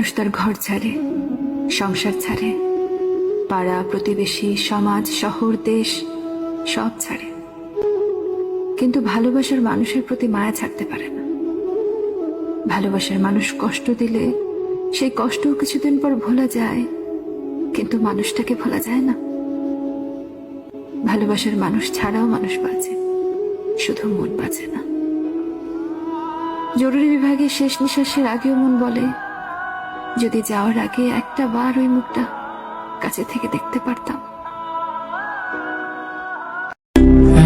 মানুষ তার ঘর ছাড়ে, সংসার ছাড়ে, পাড়া প্রতিবেশী, সমাজ, শহর, দেশ সব ছাড়ে, কিন্তু ভালোবাসার মানুষের প্রতি মায়া ছাড়তে পারে না। ভালোবাসার মানুষ কষ্ট দিলে সেই কষ্টও কিছুদিন পর ভোলা যায়, কিন্তু মানুষটাকে ভোলা যায় না। ভালোবাসার মানুষ ছাড়াও মানুষ বাঁচে, শুধু মন বাঁচে না। জরুরি বিভাগে শেষ নিঃশ্বাসের আগেও মন বলে, যদি যাওয়ার আগে একটা বার ওই মুখটা কাছে থেকে দেখতে পারতাম।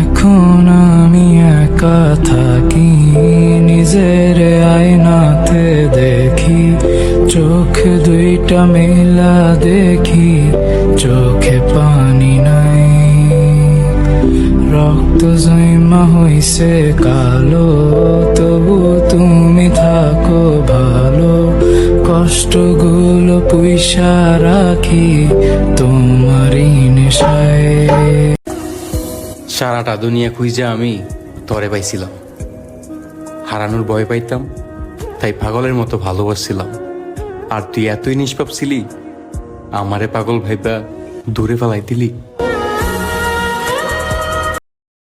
এখন আমি একা থাকি, নিজের আয়নাতে দেখি, চোখ দুইটা মেলা দেখি, চোখে পানি নাই। রক্ত জমা হইছে কালো, তবু তুমি থাকো ভালো। কষ্টগুলো পুইসা রাখি তোমারই নেশায়। সারাটা দুনিয়া খুঁজে আমি তরে পাইছিলাম, হারানোর ভয় পাইতাম, তাই পাগলের মতো ভালোবাসছিলাম। আর তুই এতই নিষ্পাপ ছিলি, আমারে পাগল ভাইবা দূরে ফেলাই দিলি।